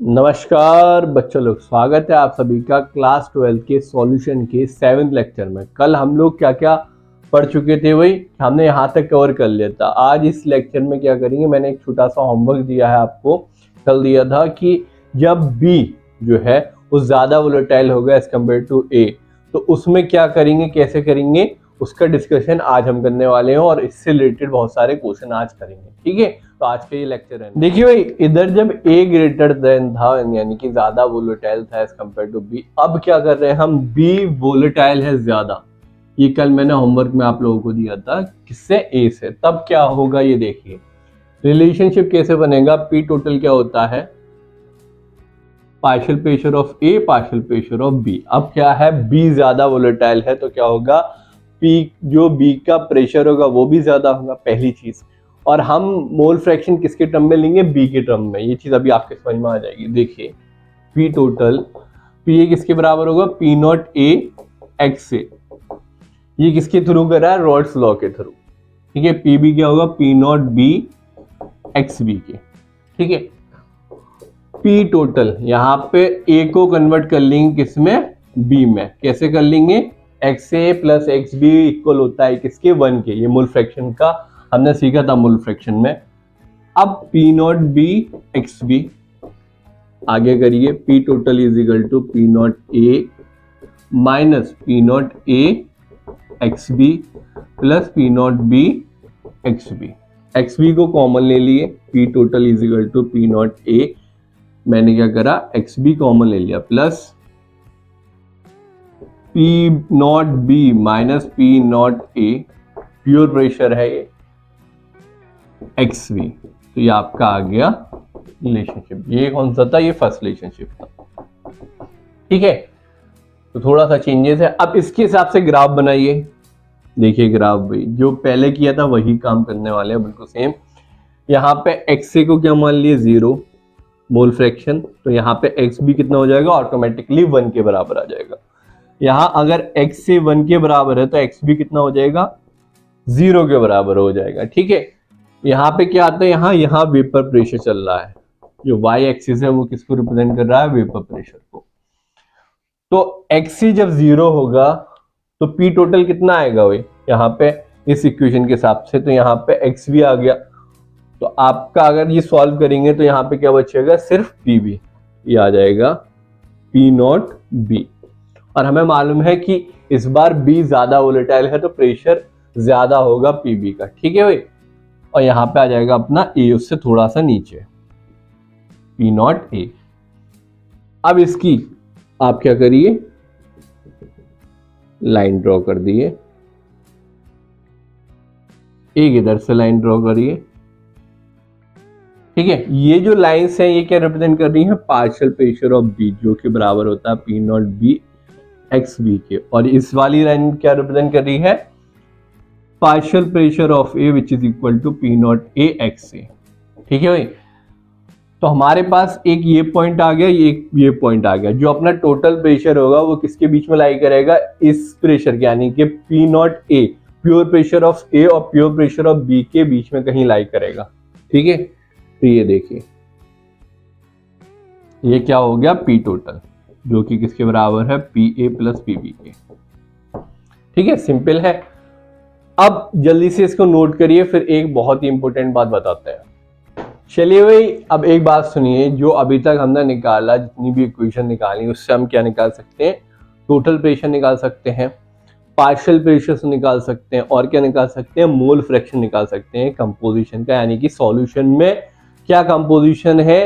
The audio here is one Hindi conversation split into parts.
नमस्कार बच्चों लोग, स्वागत है आप सभी का क्लास 12 के सॉल्यूशन के 7th लेक्चर में। कल हम लोग क्या क्या पढ़ चुके थे वही हमने यहाँ तक कवर कर लिया था। आज इस लेक्चर में क्या करेंगे, मैंने एक छोटा सा होमवर्क दिया है आपको, कल दिया था कि जब B जो है वो ज़्यादा वोलेटाइल होगा एज कम्पेयर टू A, तो उसमें क्या करेंगे, कैसे करेंगे, उसका डिस्कशन आज हम करने वाले हैं और इससे रिलेटेड बहुत सारे क्वेश्चन आज करेंगे। ठीक है, तो आज का ये लेक्चर है। देखिए भाई, इधर जब A ग्रेटर देन था यानी कि ज्यादा वोलेटाइल था एज कम्पेयर टू B, अब क्या कर रहे हैं हम, B वोलेटाइल है ज्यादा। ये कल मैंने होमवर्क में आप लोगों को दिया था, किससे, A से। तब क्या होगा ये देखिए, रिलेशनशिप कैसे बनेगा। P टोटल क्या होता है, partial pressure of A partial pressure of B। अब क्या है, B ज्यादा वोलेटाइल है तो क्या होगा, P जो B का प्रेशर होगा वो भी ज्यादा होगा, पहली चीज। और हम मोल फ्रैक्शन किसके टर्म में लेंगे, B के टर्म में। ये चीज अभी आपके समझ में आ जाएगी। देखिए P टोटल, P किसके बराबर होगा, P नॉट A एक्स से। ये किसके थ्रू कर रहा है, रॉल्स लॉ के थ्रू। ठीक है, PB क्या होगा, P naught B X B के। ठीक है, P टोटल यहाँ पे A को कन्वर्ट कर लेंगे किसमें, B में। कैसे कर लेंगे, XA प्लस XB इक्वल होता है किसके, 1 के। ये मोल फ्रैक्शन का हमने सीखा था मोल फ्रैक्शन में। अब P naught B X B, आगे करिए, P total is equal to P naught A minus P naught A X B plus P naught B X B. X B को कॉमन ले लिए, P total is equal to P naught A, मैंने क्या करा, एक्स बी कॉमन ले लिया, plus P naught B minus P naught A, pure pressure है ये, एक्स वी। तो ये आपका आ गया रिलेशनशिप। ये कौन सा था, ये फर्स्ट रिलेशनशिप था। ठीक है, तो थोड़ा सा चेंजेस है। अब इसके हिसाब से ग्राफ बनाइए। देखिए ग्राफ भाई जो पहले किया था वही काम करने वाले हैं, बिल्कुल सेम। यहाँ पे एक्स को क्या मान लिए, 0 मोल फ्रैक्शन, तो यहाँ पे एक्स भी कितना हो जाएगा, ऑटोमेटिकली 1 के बराबर आ जाएगा। यहाँ अगर एक्स से 1 के बराबर है तो एक्स भी कितना हो जाएगा, 0 के बराबर हो जाएगा। ठीक है, यहाँ पे क्या आता है, यहाँ वेपर प्रेशर चल रहा है। जो वाई एक्सिस है वो किसको रिप्रेजेंट कर रहा है, वेपर प्रेशर को। तो एक्सी जब 0 होगा तो पी टोटल कितना आएगा भाई, यहाँ पे इस इक्वेशन के हिसाब से, तो यहाँ पे एक्स भी आ गया। तो आपका अगर ये सॉल्व करेंगे तो यहाँ पे क्या बचेगा, सिर्फ पी बी, ये आ जाएगा पी नॉट बी। और हमें मालूम है कि इस बार बी ज्यादा वोलेटाइल है तो प्रेशर ज्यादा होगा पीबी का। ठीक है भाई, और यहाँ पे आ जाएगा अपना ए उससे थोड़ा सा नीचे, P नॉट ए। अब इसकी आप क्या करिए, लाइन ड्रॉ कर दिए, एक इधर से लाइन ड्रॉ करिए। ठीक है, ये जो लाइंस हैं ये क्या रिप्रेजेंट कर रही हैं, पार्शियल प्रेशर ऑफ बी, जो कि बराबर होता है P naught B X B के। और इस वाली लाइन क्या रिप्रेजेंट कर रही है, partial pressure of A which is equal to P naught A X A. ठीक है भाई, तो हमारे पास एक ये पॉइंट आ गया, ये पॉइंट आ गया। जो अपना टोटल प्रेशर होगा वो किसके बीच में लाई करेगा, इस प्रेशर के, यानी कि P naught A, pure pressure of A और प्योर प्रेशर ऑफ बी के बीच में कहीं लाई करेगा। ठीक है, तो ये देखिए ये क्या हो गया, P टोटल, जो कि किसके बराबर है, P A plus P B के। ठीक है, सिंपल है। अब जल्दी से इसको नोट करिए, फिर एक बहुत ही इंपॉर्टेंट बात बताते हैं। चलिए भाई, अब एक बात सुनिए, जो अभी तक हमने निकाला, जितनी भी इक्वेशन निकाली उससे हम क्या निकाल सकते हैं, टोटल प्रेशर निकाल सकते हैं, पार्शियल प्रेशर से निकाल सकते हैं, और क्या निकाल सकते हैं, मोल फ्रैक्शन निकाल सकते हैं कंपोजिशन का, यानी कि सॉल्यूशन में क्या कंपोजिशन है,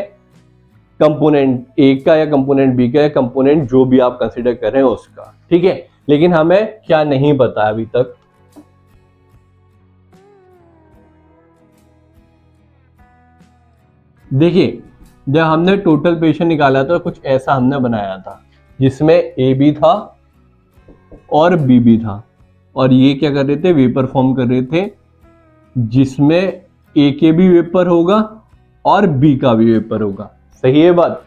कंपोनेंट ए का या कंपोनेंट बी का या कंपोनेंट जो भी आप कंसिडर कर रहे हैं उसका। ठीक है, लेकिन हमें क्या नहीं पता अभी तक, देखिए जब हमने टोटल प्रेशर निकाला था कुछ ऐसा हमने बनाया था जिसमें ए बी था और बी भी था, और ये क्या कर रहे थे, वेपर फॉर्म कर रहे थे, जिसमें ए के भी वेपर होगा और बी का भी वेपर होगा। सही है बात।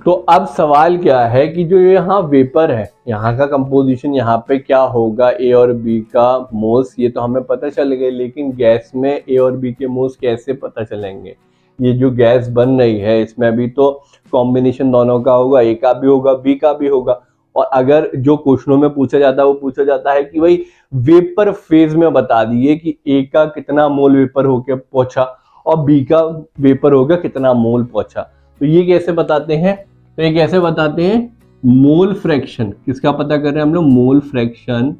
तो अब सवाल क्या है कि जो यहाँ वेपर है, यहाँ का कंपोजिशन यहाँ पे क्या होगा, ए और बी का मोल्स, ये तो हमें पता चल गए, लेकिन गैस में ए और बी के मोल्स कैसे पता चलेंगे, ये जो गैस बन रही है इसमें अभी तो कॉम्बिनेशन दोनों का होगा, ए का भी होगा बी का भी होगा। और अगर जो क्वेश्चनों में पूछा जाता है वो पूछा जाता है कि भाई वेपर फेज में बता दिए कि ए का कितना मोल वेपर होके पहुंचा और बी का वेपर होगा कितना मोल पहुंचा। तो ये कैसे बताते हैं, तो ये कैसे बताते हैं, मोल फ्रैक्शन किसका पता कर रहे हैं हम लोग, mole fraction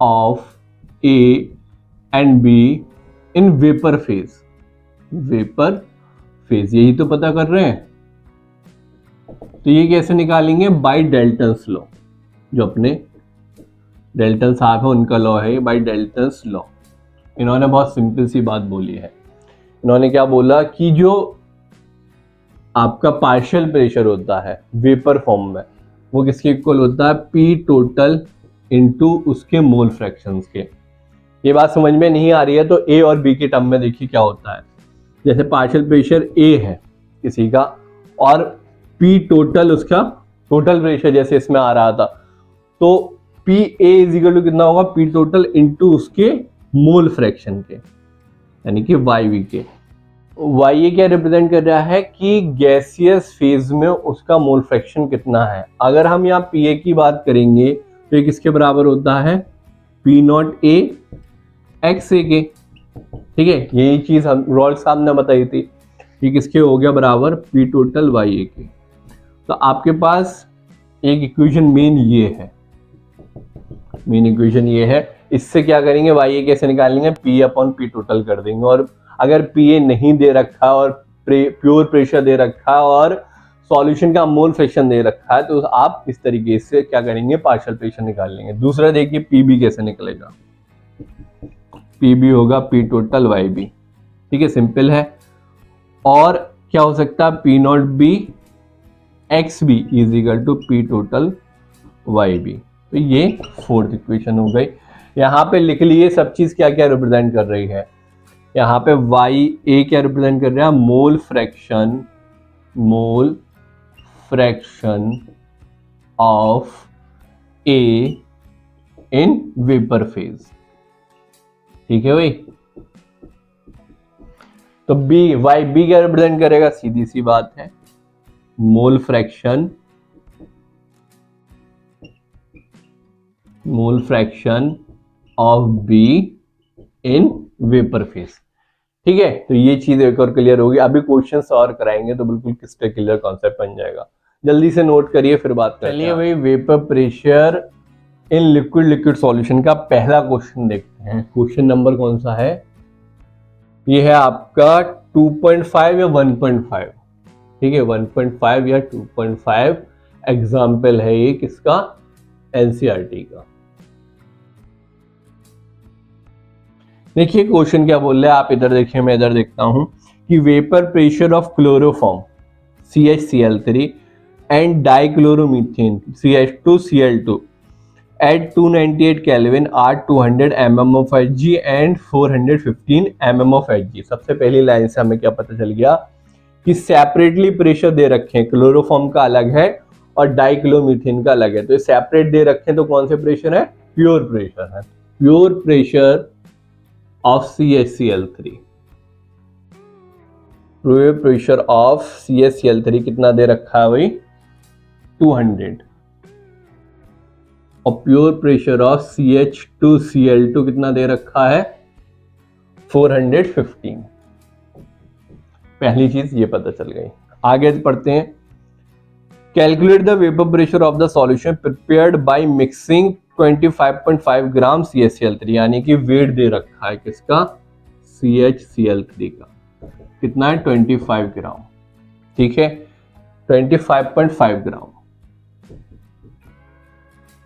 of A and be in vapour phase, vapour phase यही तो पता कर रहे हैं। तो ये कैसे निकालेंगे, बाय डेल्टन्स लॉ, जो अपने डेल्टन साहब है उनका लॉ है, बाय डेल्टन्स लॉ। इन्होंने बहुत सिंपल सी बात बोली है, इन्होंने क्या बोला कि जो आपका पार्शियल प्रेशर होता है वेपर फॉर्म में वो किसके इक्वल होता है, पी टोटल इनटू उसके मोल फ्रैक्शंस के। ये बात समझ में नहीं आ रही है तो ए और बी के टर्म में देखिए क्या होता है। जैसे पार्शियल प्रेशर ए है किसी का और पी टोटल उसका टोटल प्रेशर जैसे इसमें आ रहा था, तो P A is equal to कितना होगा, पी टोटल इनटू उसके मोल फ्रैक्शन के, यानी कि वाई वी के। वाई ये क्या रिप्रेजेंट कर रहा है कि गैसियस फेज में उसका मोल फ्रैक्शन कितना है। अगर हम यहाँ पी ए की बात करेंगे तो ये किसके बराबर होता है, पी नॉट ए एक्स ए के, ठीक है। यही चीज हम रॉल्स साहब ने बताई थी, ये किसके हो गया बराबर, पी टोटल वाई ए के। तो आपके पास एक इक्वेशन मेन ये है, मेन इक्वेशन ये है। इससे क्या करेंगे, वाई ए कैसे निकालेंगे, पी अपॉन पी टोटल कर देंगे। और अगर पी ए नहीं दे रखा और प्योर प्रेशर दे रखा और सॉल्यूशन का मोल फ्रैक्शन दे रखा है तो आप इस तरीके से क्या करेंगे, पार्शियल प्रेशर निकाल लेंगे। दूसरा देखिए पी बी कैसे निकलेगा, पी बी होगा पी टोटल वाई बी, ठीक है, सिंपल है। और क्या हो सकता है, P naught B X B is equal to P total Y B. तो ये फोर्थ इक्वेशन हो गई। यहाँ पे लिख लिए सब चीज क्या क्या रिप्रेजेंट कर रही है। यहाँ पे वाई ए क्या रिप्रेजेंट कर रहा है, mole fraction of A in vapour phase, ठीक है भाई। तो बी, वाई बी क्या रिप्रेजेंट करेगा, सीधी सी बात है, mole fraction of be in vapour phase, ठीक है। तो ये चीज एक और क्लियर होगी। अभी क्वेश्चन और कराएंगे तो बिल्कुल क्रिस्टल क्लियर कॉन्सेप्ट बन जाएगा। जल्दी से नोट करिए फिर बात करते हैं। चलिए भाई, vapour pressure in liquid solution का पहला क्वेश्चन देखते हैं। क्वेश्चन नंबर कौन सा है, ये है आपका 2.5 या 1.5, ठीक है, 1.5 या 2.5 एग्जाम्पल है ये किसका, एनसीईआरटी का। देखिए क्वेश्चन क्या बोल रहा है, आप इधर देखिए मैं इधर देखता हूं कि vapour pressure of chloroform CHCl3 and dichloromethane CH2Cl2 at 298 Kelvin are 200 mm of Hg and 415 mm of Hg। सबसे पहली लाइन से हमें क्या पता चल गया कि सेपरेटली प्रेशर दे रखे हैं, क्लोरोफॉर्म का अलग है और डाइक्लोरोमीथेन का अलग है। तो ये सेपरेट दे रखे हैं तो कौन से प्रेशर है, प्योर प्रेशर है, pure pressure of CHCl3, pure pressure of CHCl3 कितना दे रखा है भाई, 200, और प्योर प्रेशर ऑफ CH2Cl2 कितना दे रखा है, 415। पहली चीज ये पता चल गई। आगे पढ़ते हैं, calculate the vapour pressure of the solution prepared by mixing 25.5 gram CHCl3, यानी कि वेट दे रखा है किसका, CHCl3 का, कितना है 25 ग्राम, ठीक है, 25.5 ग्राम,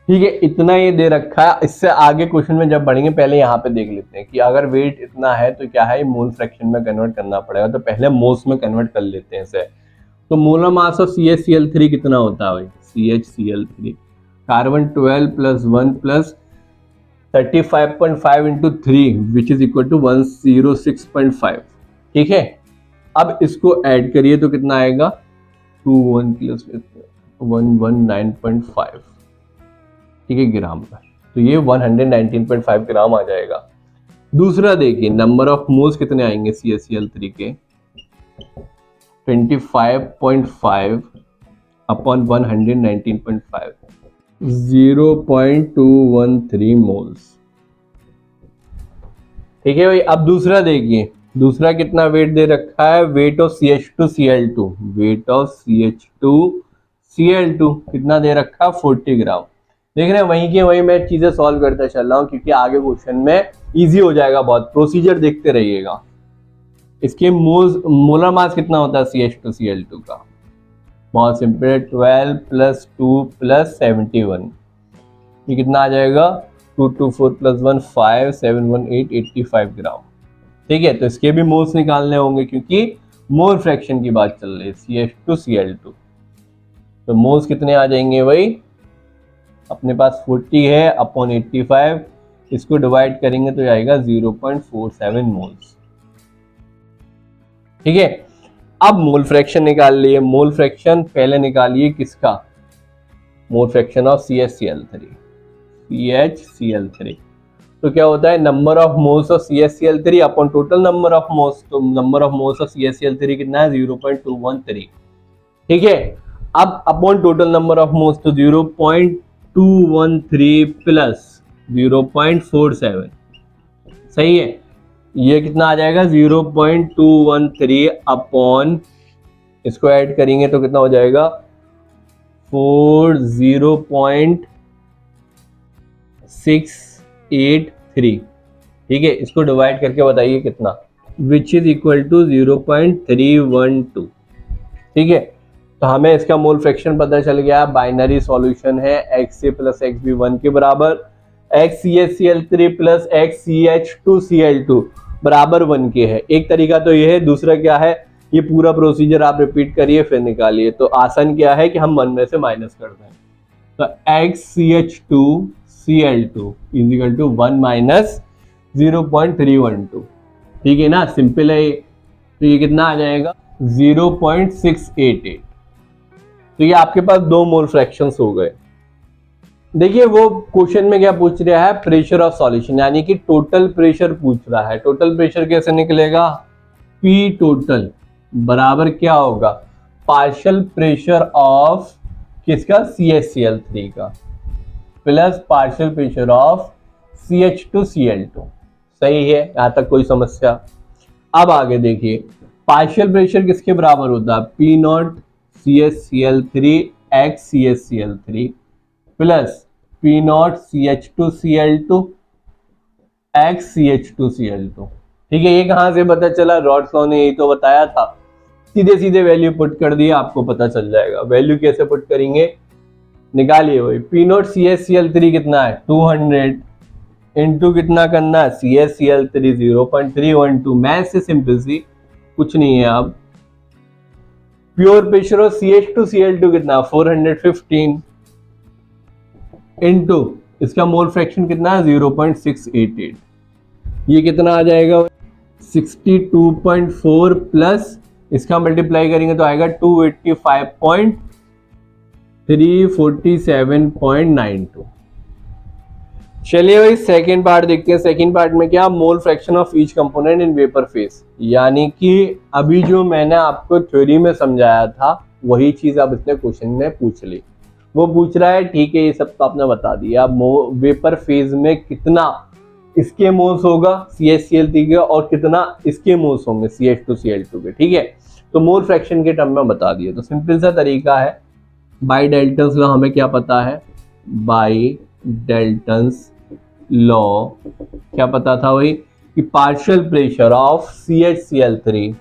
ठीक है, इतना ये दे रखा है। इससे आगे क्वेश्चन में जब बढ़ेंगे पहले यहाँ पे देख लेते हैं कि अगर वेट इतना है तो क्या है, मोल फ्रैक्शन में कन्वर्ट करना पड़ेगा। तो पहले मोल्स में कन्वर्ट कर लेते हैं इसे। तो मोलर मास ऑफ CHCl3 कितना होता है भाई, CHCl3 carbon 12 + 1 + 35.5 × 3 which is equal to 106.5, ठीक है। अब इसको ऐड करिए तो कितना आएगा, 21 + 119.5, ठीक है, ग्राम पर। तो ये 119.5 ग्राम आ जाएगा। दूसरा देखिए, नंबर ऑफ मोल्स कितने आएंगे CaCl3 के, 25.5 अपॉन 119.5, 0.213 मोल्स। ठीक है भाई। अब दूसरा देखिए, दूसरा कितना वेट दे रखा है, weight of CH2Cl2, weight of CH2Cl2 कितना दे रखा है, 40 ग्राम। देख रहे हैं, वहीं के वहीं मैं चीजें सॉल्व करता चल रहा हूँ, क्योंकि आगे क्वेश्चन में इजी हो जाएगा बहुत। प्रोसीजर देखते रहिएगा। इसके मोलर मास कितना होता है CH2Cl2 का, बहुत सिंपल, 12 + 2 + 71, ये कितना आ जाएगा, 2 2 4 + 1 5 7 1 8 85 ग्राम। ठीक है, तो इसके भी मोल्स निकालने होंगे, क्योंकि मोल फ्रैक्शन की बात चल रही है CH2Cl2। तो मोल्स कितने आ जाएंगे भाई, अपने पास 40 है अपॉन 85, इसको डिवाइड करेंगे तो आएगा 0.47 मोल्स। ठीक है, अब मोल फ्रैक्शन निकाल लिए। मोल फ्रैक्शन पहले निकालिए किसका, मोल फ्रैक्शन ऑफ CHCl3। तो क्या होता है, number of moles of CHCl3 upon total number of moles. तो number of moles of CHCl3 कितना है, 0.213। ठीक है, अब upon total number of moles, तो 0.213 प्लस 0.47, सही है। ये कितना आ जाएगा, 0.213 अपॉन, इसको ऐड करेंगे तो कितना हो जाएगा, 40.683। ठीक है, इसको डिवाइड करके बताइए कितना, विच इज इक्वल टू 0.312। ठीक है, तो हमें इसका मोल फ्रैक्शन पता चल गया। बाइनरी सॉल्यूशन है, XA + XB 1 के बराबर, XCHCl3 + XCH2Cl2 बराबर 1 के है। एक तरीका तो ये है, दूसरा क्या है, ये पूरा प्रोसीजर आप रिपीट करिए फिर निकालिए। तो आसान क्या है कि हम 1 में से माइनस कर दें, तो XCH2Cl2 = 1 - 0.312। ठीक है ना, सिंपल है। तो ये कितना आ जाएगा, 0.688। तो ये आपके पास 2 मोल फ्रैक्शंस हो गए। देखिए, वो क्वेश्चन में क्या पूछ रहा है, प्रेशर ऑफ सॉल्यूशन, यानी कि टोटल प्रेशर पूछ रहा है। टोटल प्रेशर कैसे निकलेगा, P टोटल बराबर क्या होगा, पार्शियल प्रेशर ऑफ किसका, CHCl3 का, plus partial pressure of CH2Cl2। सही है, यहां तक कोई समस्या। अब आगे देखिए, पार्शियल प्रेशर किसके बराबर होता है, P0 CHCl3 x CHCl3 plus P0 CH2Cl2 x CH2Cl2। ठीक है, ये कहां से पता चला, रॉड्स लॉ ने यही तो बताया था। सीधे सीधे वैल्यू पुट कर दिया, आपको पता चल जाएगा। वैल्यू कैसे पुट करेंगे, निकालिए वही, P0 CHCl3 कितना है, 200 इंटू कितना करना है, CHCl3 0.312। मैथ से सिंपल सी, कुछ नहीं है। अब प्योर प्रेशर ऑफ CH2Cl2 कितना, 415 इंटू इसका मोल फ्रैक्शन कितना है, 0.688। ये कितना आ जाएगा, 62.4 प्लस इसका मल्टीप्लाई करेंगे तो आएगा 285.347.92। चलिए भाई, सेकेंड पार्ट देखते हैं। सेकेंड पार्ट में क्या, mole fraction of each component in vapour phase, यानी कि अभी जो मैंने आपको थ्योरी में समझाया था वही चीज अब इसने क्वेश्चन में पूछ ली। वो पूछ रहा है, ठीक है, ये सब तो आपने बता दिया, अब वेपर फेज में कितना इसके मोल्स होगा CHCl3 के, और कितना इसके मोल्स होंगे CH2Cl2 के। ठीक है, तो मोल फ्रैक्शन के टर्म में बता दिए। तो सिंपल सा तरीका है, बाय डेल्टन्स लॉ हमें क्या पता है, बाय डेल्टन्स लॉ क्या पता था वही, कि पार्शियल प्रेशर ऑफ CHCl3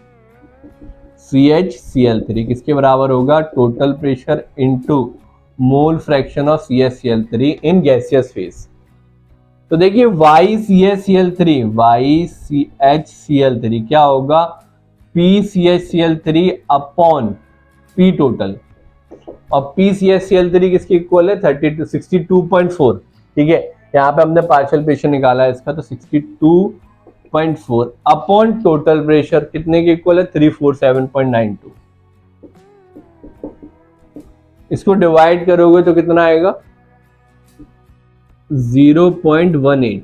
किसके बराबर होगा, total pressure into mole fraction of CHCl3 in gaseous phase. तो देखिए, YCHCl3 क्या होगा, PCHCl3 अपॉन P टोटल, और PCHCl3 किसके इक्वल है, 62.4। ठीक है, यहाँ पे हमने पार्शियल प्रेशर निकाला है इसका, तो 62.4 अपॉन टोटल प्रेशर कितने के इक्वल है, 347.92। इसको डिवाइड करोगे तो कितना आएगा, 0.18।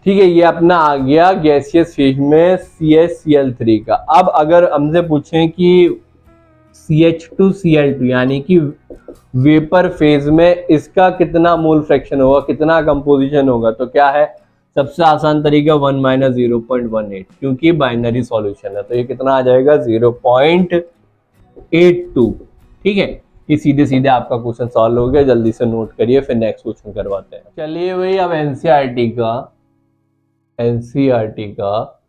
ठीक है, ये अपना आ गया गैसियस फेज में CaCl3 का। अब अगर हमसे पूछें कि CH2Cl2 यानी कि वेपर फेज में इसका कितना मोल फ्रैक्शन होगा, कितना कंपोजिशन होगा, तो क्या है सबसे आसान तरीका 1 - 0.18, क्योंकि बाइनरी सॉल्यूशन है तो ये कितना आ जाएगा 0.82। ठीक है, ये सीधे सीधे आपका क्वेश्चन सॉल्व हो गया। जल्दी से नोट करिए, फिर नेक्स्ट क्वेश्चन करवाते हैं। चलिए भाई, अब एनसीईआरटी का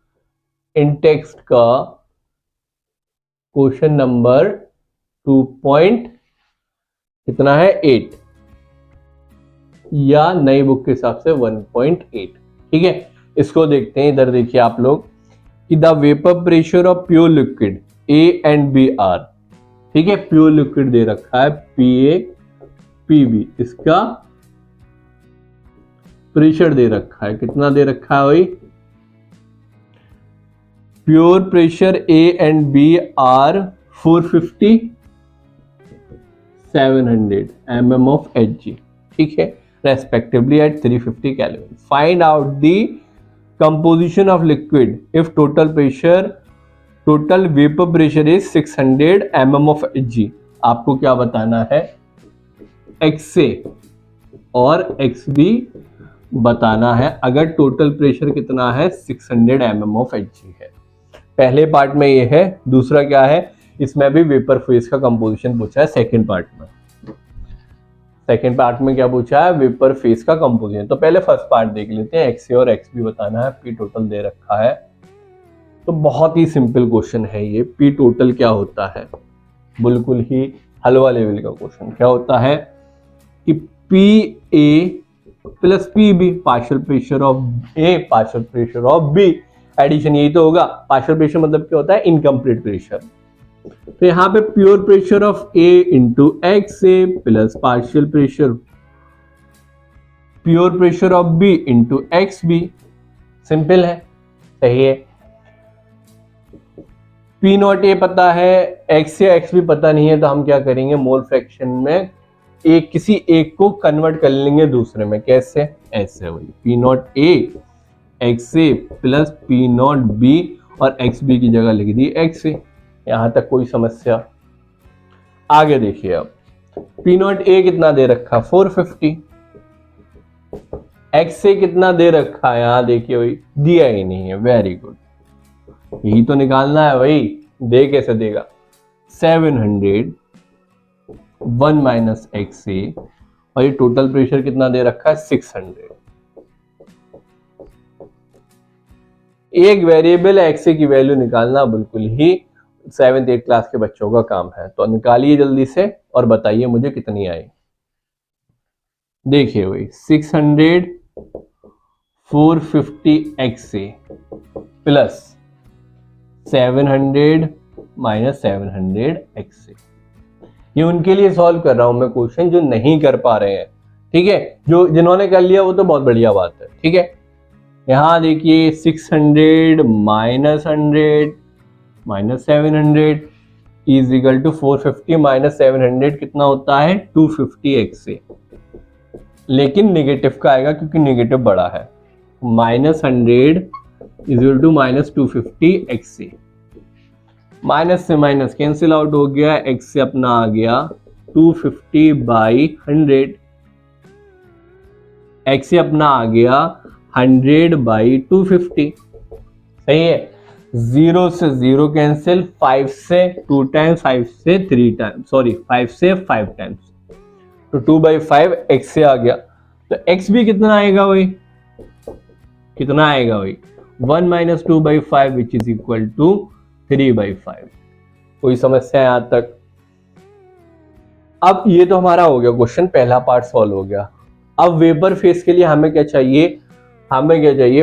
इन टेक्स्ट का क्वेश्चन नंबर 2 कितना है 8, या नई बुक के हिसाब से 1.8। ठीक है, इसको देखते हैं। इधर देखिए आप लोग कि the vapour pressure of pure liquid A and B आर, ठीक है, प्योर लिक्विड दे रखा है PA PB, इसका प्रेशर दे रखा है, कितना दे रखा है भाई, pure pressure A and B आर 450 700 mm of Hg, ठीक है, respectively at 350 Kelvin. Find out the composition of liquid if total vapor pressure is 600 mm of Hg. आपको क्या बताना है, XA और XB बताना है अगर टोटल प्रेशर कितना है 600 mm of Hg है। पहले पार्ट में ये है, दूसरा क्या है, इसमें भी वेपर फेज का कंपोजिशन पूछा है। सेकंड पार्ट में क्या पूछा है, वेपर फेज का कंपोजिशन। तो पहले फर्स्ट पार्ट देख लेते हैं, XA और XB बताना है, P टोटल दे रखा है। तो बहुत ही सिंपल क्वेश्चन है ये। P टोटल क्या होता है, बिल्कुल ही हलवा लेवल का क्वेश्चन। क्या होता है कि PA plus PB, partial pressure of A partial pressure of B, addition यही तो होगा। पार्शियल प्रेशर मतलब क्या होता है, इनकम्प्लीट प्रेशर। तो यहाँ पे pure pressure of A into XA plus partial pressure pure pressure of B into XB, simple है, सही है। P नॉट A पता है, XA XB पता नहीं है, तो हम क्या करेंगे, मोल फ्रैक्शन में किसी एक को कन्वर्ट कर लेंगे दूसरे में। कैसे, ऐसे वही P naught A XA plus P naught B और XB की जगह लिख दी XA। यहां तक कोई समस्या? आगे देखिए, अब P नॉट A कितना दे रखा, 450। XA कितना दे रखा है, यहां देखिए भाई, दिया ही नहीं है। वेरी गुड, यही तो निकालना है भाई, दे कैसे देगा, 700 1 माइनस XA, और ये टोटल प्रेशर कितना दे रखा है 600। एक वेरिएबल XA की वैल्यू निकालना बिल्कुल ही 7th 8th क्लास के बच्चों का काम है। तो निकालिए जल्दी से और बताइए मुझे कितनी आई। देखिए भाई, 600 450 XA प्लस 700 माइनस 700 XA। ये उनके लिए सॉल्व कर रहा हूं मैं क्वेश्चन जो नहीं कर पा रहे हैं, ठीक है। जिन्होंने कर लिया वो तो बहुत बढ़िया बात है, ठीक है। यहां देखिए 600 minus 100 minus 700 is equal to 450 minus 700 कितना होता है 250 XA, लेकिन नेगेटिव का आएगा क्योंकि नेगेटिव बड़ा है। Minus 100 is equal to minus 250 XA, minus से माइनस कैंसिल आउट हो गया, XA अपना आ गया 250 बाई 100, XA अपना आ गया 100 बाई 250, सही है। 0 से 0 कैंसिल, 5 से 2 टाइम्स, 5 से 3 टाइम्स, सॉरी 5 से 5 टाइम्स, तो 2/5 XA आ गया। तो XB कितना आएगा भाई, कितना आएगा भाई, 1 minus 2/5 which is equal to 3/5। कोई समस्या यहां तक? अब ये तो हमारा हो गया क्वेश्चन, पहला पार्ट सॉल्व हो गया। अब वेपर फेस के लिए हमें क्या चाहिए,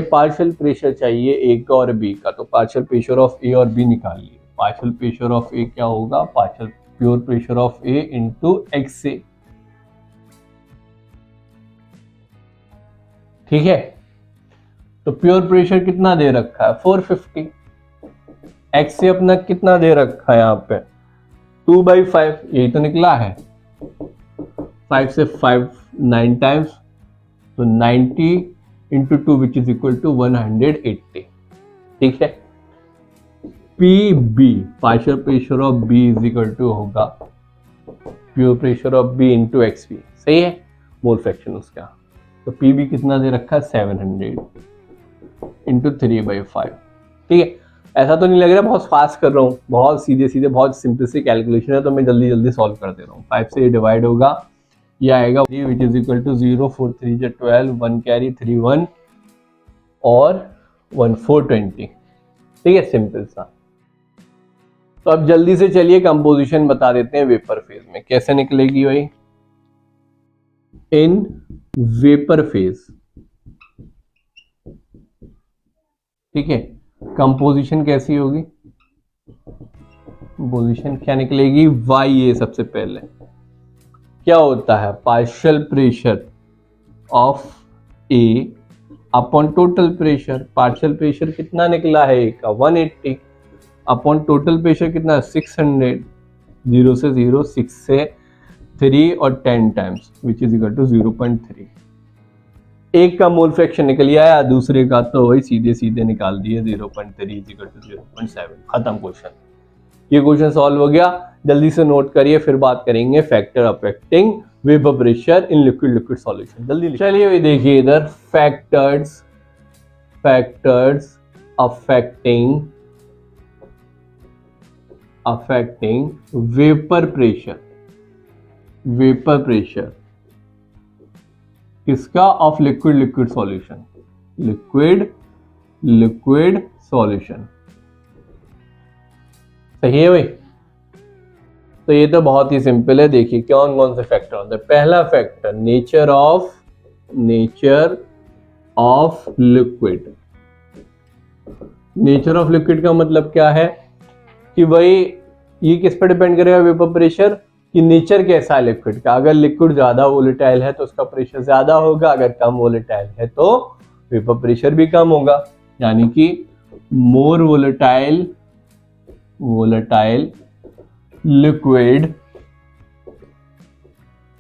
पार्शियल प्रेशर चाहिए ए का और बी का। तो पार्शियल प्रेशर ऑफ ए और बी निकालिए। पार्शियल प्रेशर ऑफ ए क्या होगा, partial pure pressure of A into XA, ठीक है। तो प्योर प्रेशर कितना दे रखा है 450, XA अपना कितना दे रखा है यहाँ पे 2/5, यही तो निकला है। 5 से 5 9 टाइम्स, तो 90 into 2 which is equal to 180। ठीक है, P B partial pressure of B is equal to होगा pure pressure of B into X B. सही है, मोल फ्रैक्शन उसका। तो पी बी कितना दे रखा है 700 इंटू 3/5। ठीक है, ऐसा तो नहीं लग रहा बहुत फास्ट कर रहा हूँ, बहुत सीधे सीधे बहुत सिंपल सी कैलकुलेशन है, तो मैं जल्दी जल्दी सॉल्व कर दे रहा हूँ। 5 से ये डिवाइड होगा, ये आएगा which is equal to 0 4 3 12 1 carry 3 1 और 1 4 20। ठीक है, सिंपल सा। तो अब जल्दी से चलिए कंपोजिशन बता देते हैं वेपर फेज में कैसे निकलेगी भाई। इन वेपर फेज, ठीक है, कंपोजिशन कैसी होगी, कंपोजिशन क्या निकलेगी, वाई ए। सबसे पहले क्या होता है, partial pressure of A upon total pressure. Partial pressure कितना निकला है ए का 180 अपॉन टोटल प्रेशर कितना 600, 0 से 0 6 से 3 और 10 times which is equal to 0.3। एक का मोल फ्रैक्शन निकल आया, दूसरे का तो वही सीधे सीधे निकाल दिए 0.3 इज इक्वल टू 0.7। खत्म क्वेश्चन। ये क्वेश्चन सॉल्व हो गया। जल्दी से नोट करिए, फिर बात करेंगे factor affecting vapour pressure in liquid liquid solution. जल्दी चलिए देखिए इधर, फैक्टर्स अफेक्टिंग वेपर प्रेशर किसका, of liquid liquid solution, liquid solution. सही है भाई। तो ये तो बहुत ही सिंपल है। देखिए कौन कौन से फैक्टर होते हैं। पहला factor nature of liquid. Nature of liquid का मतलब क्या है कि भाई ये किस पर डिपेंड करेगा वेपर प्रेशर, कि नेचर कैसा है लिक्विड का। अगर लिक्विड ज्यादा वोलेटाइल है तो उसका प्रेशर ज्यादा होगा, अगर कम वोलेटाइल है तो वेपर प्रेशर भी कम होगा। यानी कि more volatile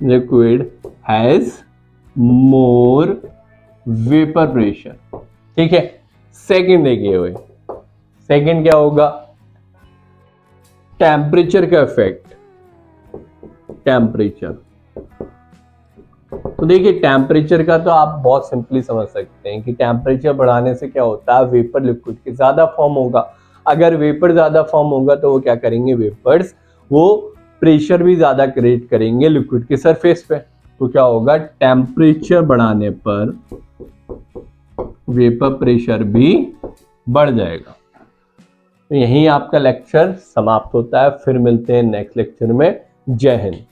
liquid has more vapour pressure. ठीक है, सेकंड देखिए भाई, सेकंड क्या होगा, टेम्परेचर का इफेक्ट। टेम्परेचर, तो देखिए टेम्परेचर का तो आप बहुत सिंपली समझ सकते हैं कि टेम्परेचर बढ़ाने से क्या होता है, वेपर लिक्विड के ज्यादा फॉर्म होगा। अगर वेपर ज्यादा फॉर्म होगा तो वो क्या करेंगे, वेपर्स वो प्रेशर भी ज्यादा क्रिएट करेंगे लिक्विड के सरफेस पे। तो क्या होगा, टेम्परेचर बढ़ाने पर वेपर प्रेशर भी बढ़ जाएगा। तो यहीं आपका लेक्चर समाप्त होता है। फिर मिलते हैं नेक्स्ट लेक्चर में। जय हिंद।